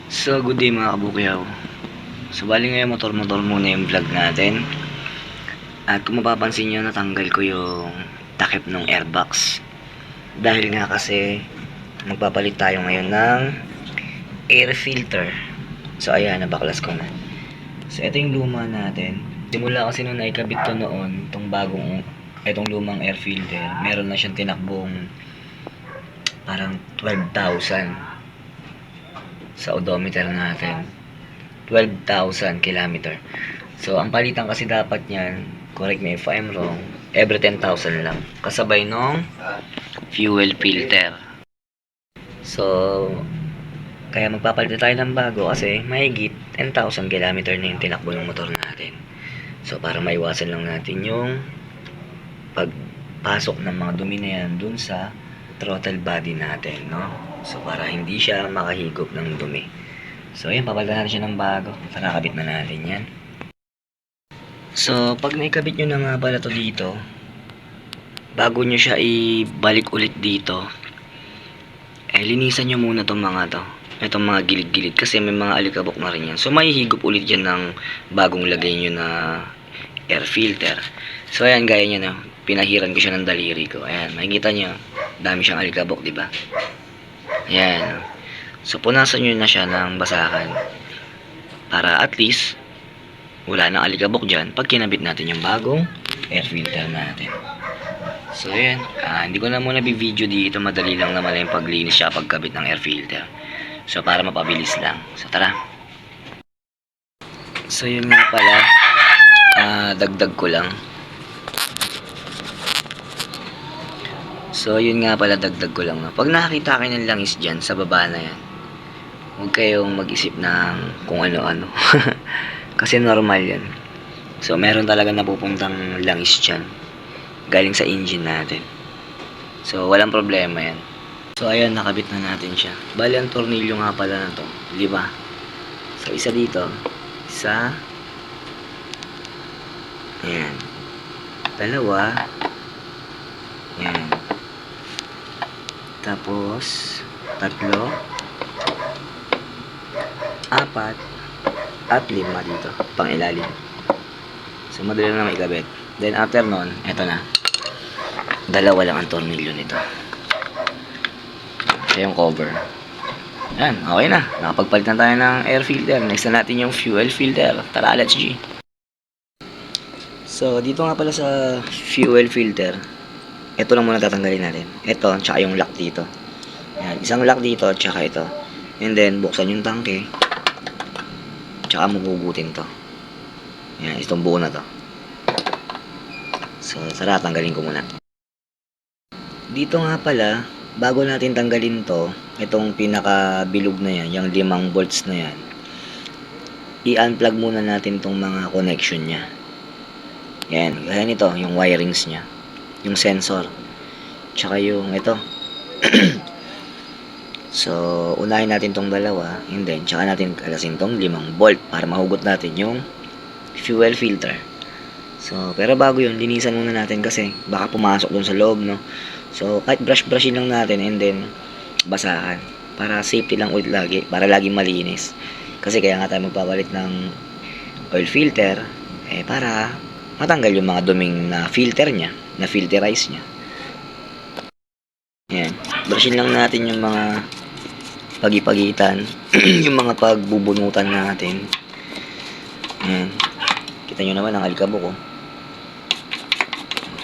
So, good day mga kabukyaw. So, bali ngayon motor-motor muna yung vlog natin. At kung mapapansin nyo, natanggal ko yung takip ng airbox. Dahil nga kasi, magpapalit tayo ngayon ng air filter. So, ayan, nabaklas ko na. So, ito yung luma natin. Simula kasi nung naikabit to noon, itong lumang air filter, meron na siyang tinakbong parang 12,000 sa odometer natin. 12,000 kilometer. So, ang palitan kasi dapat niyan, correct me if I'm wrong, every 10,000 lang. Kasabay nung fuel filter. So, kaya magpapalit tayo ng bago kasi mahigit 10,000 kilometer na yung tinakbo ng motor natin. So, para maiwasan lang natin yung pagpasok ng mga dumi na yan dun sa throttle body natin, no? So, para hindi siya makahigop ng dumi. So, ayan, papalitan natin siya ng bago. Tara, kabit na natin yan. So, pag naikabit nyo na nga pala to dito, bago nyo siya ibalik ulit dito, linisan nyo muna tong mga to. Itong mga gilid-gilid kasi may mga alikabok na rin yan. So, mahihigop ulit yan ng bagong lagay nyo na air filter. So, ayan, gaya nyo na. Pinahiran ko siya ng daliri ko. Ayan, makikita nyo. Dami siyang alikabok, diba? Ayan. So, punasan nyo na siya ng basahan. Para at least, wala nang alikabok dyan pag kinabit natin yung bagong air filter natin. So, ayan. Hindi ko na muna bi-video dito. Madali lang naman yung paglinis siya pagkabit ng air filter. So, para mapabilis lang. So, tara. So, yun nga pala. Dagdag ko lang. So, yun nga pala, dagdag ko lang. Pag nakakita kayo ng langis dyan, sa baba na yan, huwag kayong mag-isip ng kung ano-ano. Kasi normal yan. So, meron talaga napupuntang langis dyan. Galing sa engine natin. So, walang problema yan. So, ayan, nakabit na natin siya. Bali, ang tornilyo nga pala na to. 5. So, isa dito. Isa. Ayan. 2. Ayan. Tapos, 3. 4. At 5 dito. Pang ilalim. So, madali na maikabit. Then, after nun, eto na. 2 lang ang tornilyo nito. Ito yung cover. Yan, okay na. Nakapagpalit na tayo ng air filter. Next na natin yung fuel filter. Tara, let's G. So, dito nga pala sa fuel filter, ito lang muna tatanggalin natin. Ito, tsaka yung lock dito. Yan, isang lock dito, tsaka ito. And then, buksan yung tangke. Tsaka mabubutin to. Yan, itong buo na to. So, tara, tanggalin ko muna. Dito nga pala, bago natin tanggalin to, itong pinaka-bilog na yan, yung 5 volts na yan, i-unplug muna natin tong mga connection nya. Yan, kaya nito, yung wirings nya, yung sensor, tsaka yung ito. So, unahin natin tong 2, and then, tsaka natin kalasin tong 5 volt para mahugot natin yung fuel filter. So, pero bago yun, linisan muna natin kasi baka pumasok dun sa loob, no? So, kahit brush-brushin lang natin and then basahan. Para safety lang ulit lagi, para laging malinis. Kasi kaya nga tayo magpapalit ng oil filter, para matanggal yung mga duming na filter nya, na filterize nya. Yan. Brushin lang natin yung mga pagipagitan, yung mga pagbubunutan natin. Yan. Kita nyo naman ang alikabok, oh.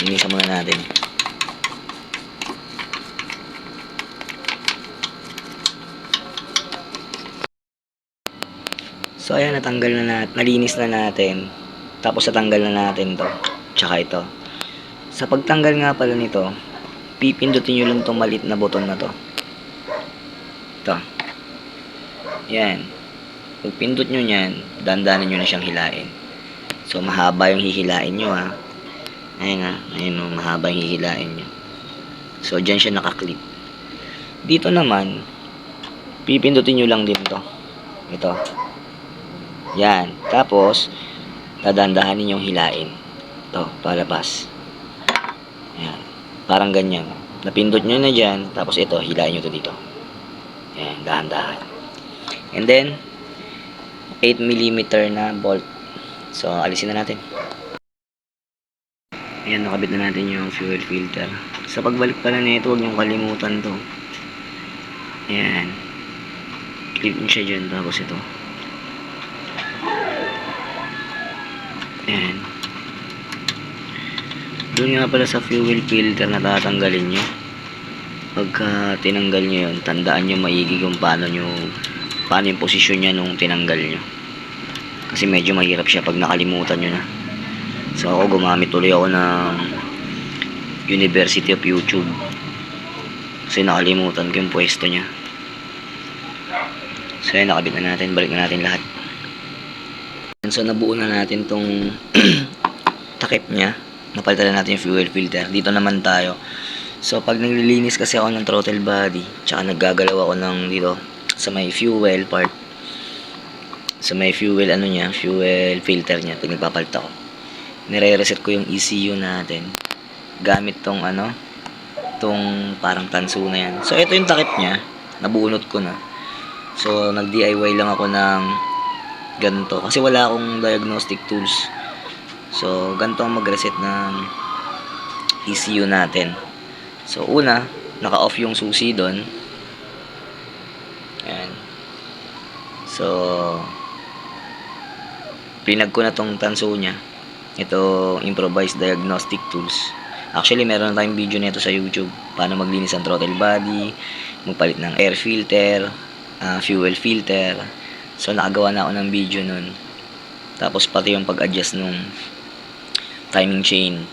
Linisan muna natin. So, ayan, natanggal na natin, nalinis na natin. Tapos, natanggal na natin to. Tsaka ito. Sa pagtanggal nga pala nito, pipindutin nyo lang itong maliit na button na to. Ito. Yan. Pag pindot nyo yan, dandanan nyo na siyang hilain. So, mahaba yung hihilain nyo, ha. Ayan, ha. Ayan, oh, mahaba yung hihilain nyo. So, dyan siya nakaklip. Dito naman, pipindutin nyo lang din to. Ito. Yan. Tapos, dadandahanin yung hilain. Ito, palabas. Yan. Parang ganyan. Napindot nyo na dyan. Tapos ito, hilain nyo to dito. Yan, dahan-dahan. And then, 8mm na bolt. So, alisin na natin. Ayan, nakabit na natin yung fuel filter. Sa pagbalik pala nito, huwag niyong kalimutan to. Ayan. Clip nyo siya dyan, tapos ito. Ayan. Doon nga pala sa fuel filter na tatanggalin nyo. Pagka tinanggal nyo yun, tandaan nyo maigi kung paano yung posisyon niya nung tinanggal nyo. Kasi medyo mahirap siya pag nakalimutan nyo na. So ako gumamit tuloy ako ng University of YouTube. Kasi nakalimutan ko yung pwesto niya. So yan, nakabit na natin. Balik na natin lahat. So nabuo na natin tong takip niya. Napalitan na natin yung fuel filter. Dito naman tayo. So pag naglilinis kasi ako ng throttle body, tsaka naggagalaw ako ng dito sa may fuel part, sa may fuel fuel filter niya, pag nagpapalit ako, nire-reset ko yung ECU natin gamit tong tong parang tanso na yan. So ito yung takip niya, nabunot ko na. So nag DIY lang ako ng ganito kasi wala akong diagnostic tools. So ganito ang mag-reset ng ECU natin. So una, naka-off yung susi doon. Ayan. So pinag ko na tong tanso niya. Ito, improvised diagnostic tools. Actually, meron na tayong video nito sa YouTube. Paano maglinis ang throttle body, magpalit ng air filter, fuel filter. So, nakagawa na ako ng video nun. Tapos, pati yung pag-adjust nung timing chain.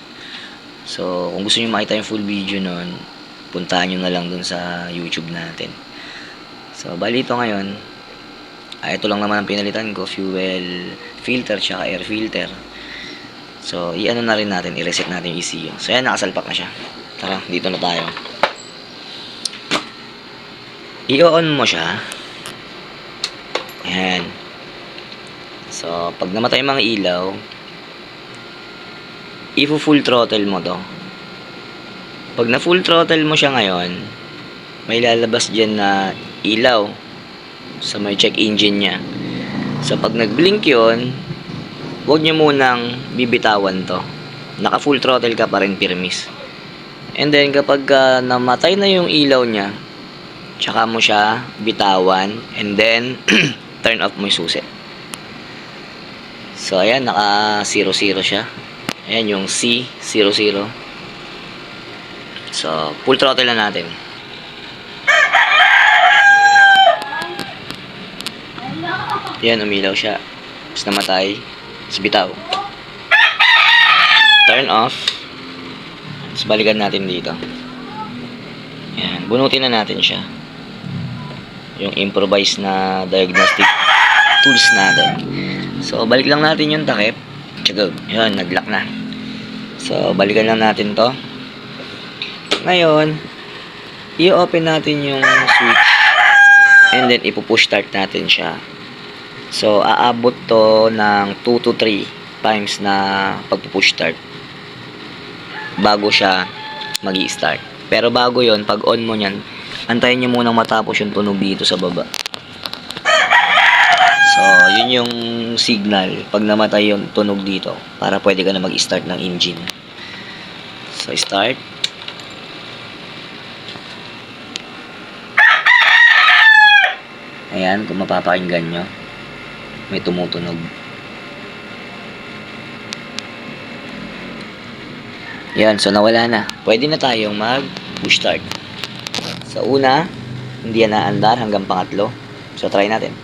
So, kung gusto nyo makita yung full video nun, puntahan nyo na lang dun sa YouTube natin. So, bali ito ngayon. Ito lang naman ang pinalitan ko, fuel filter tsaka air filter. So, i-ano na rin natin, i-reset natin yung ECU. So, yan, nakasalpak na siya. Tara, dito na tayo. I-on mo siya. Ayan. So, pag namatay yung mga ilaw, i-full throttle mo to. Pag na full throttle mo siya ngayon, may lalabas dyan na ilaw sa may check engine niya. So, pag nag-blink yun, huwag nyo munang bibitawan to. Naka full throttle ka pa rin, pirmis. And then, kapag namatay na yung ilaw niya, tsaka mo siya bitawan, and then, turn off mo yung susi. So, ayan, naka 0-0 siya. Ayan, yung C00. So, full throttle na natin. Ayan, umilaw siya. Tapos namatay. Tapos bitaw. Turn off. Tapos balikan natin dito. Ayan, bunutin na natin siya. Yung improvised na diagnostic tools natin. So, balik lang natin yung takip. Tsaka, yun, nag-lock na. So, balikan lang natin to. Ngayon, i-open natin yung switch. And then, ipupush start natin siya. So, aabot to ng 2 to 3 times na pagpupush start bago siya magi-start. Pero bago yon, pag on mo nyan, antayin nyo munang matapos yung tunog dito sa baba. So, yun yung signal pag namatay yung tunog dito para pwede ka na mag-start ng engine. So, start. Ayan, kung mapapakinggan nyo, may tumutunog. Yan, so nawala na. Pwede na tayong mag-push start. Sa una, hindi yan naandar hanggang pangatlo. So, try natin.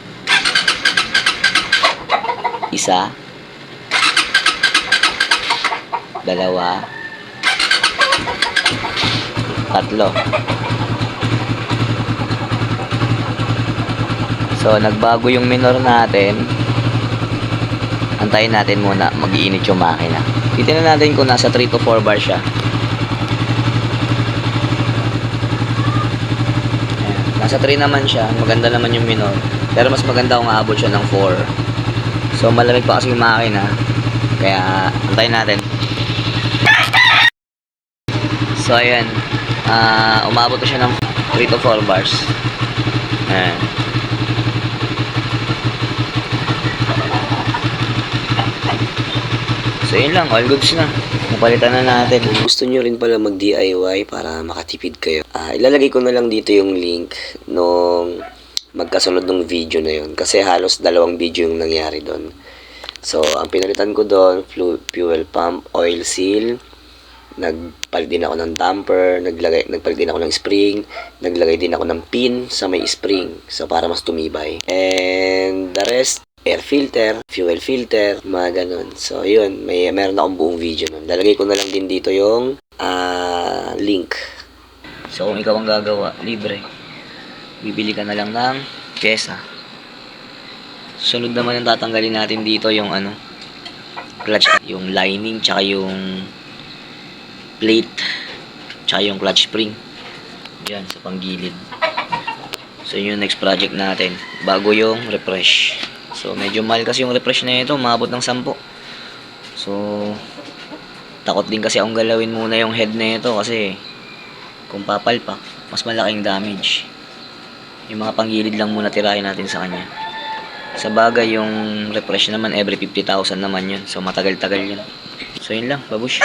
Isa. Dalawa. Tatlo. So, nagbago yung minor natin. Antayin natin muna, mag-iinit yung makina. Titignan natin kung nasa 3 to 4 bar siya. Ayan. Nasa 3 naman siya. Maganda naman yung minor. Pero mas maganda kung aabot siya ng 4. So, malamig pa kasi yung makina. Kaya, antayin natin. So, ayan. Umabot siya ng 3 to 4 bars. Ayan. So yun lang, all goods na. Napalitan na natin. Kung gusto nyo rin pala mag-DIY para makatipid kayo, ilalagay ko na lang dito yung link nung magkasunod ng video na yun. Kasi halos 2 video yung nangyari doon. So, ang pinalitan ko doon, fuel pump, oil seal, nagpalit din ako ng damper, nagpalit din ako ng spring, naglagay din ako ng pin sa may spring, so para mas tumibay. And the rest, air filter, fuel filter, mga ganun. So, yun, meron akong buong video nun. Lalagay ko na lang din dito yung link. So, kung ikaw ang gagawa, libre. Bibili ka na lang ng pyesa. Sunod naman ang tatanggalin natin dito yung clutch, yung lining, tsaka yung plate, tsaka yung clutch spring. Yan, sa panggilid. So, yun yung next project natin. Bago yung refresh. So, medyo mahal kasi yung refresh na ito. Maabot ng 10. So, takot din kasi akong galawin muna yung head na ito kasi kung papalpak, mas malaking damage. Yung mga panggilid lang muna tirahin natin sa kanya. Sa bagay, yung refresh naman every 50,000 naman yun. So, matagal-tagal yun. So, yun lang. Babush.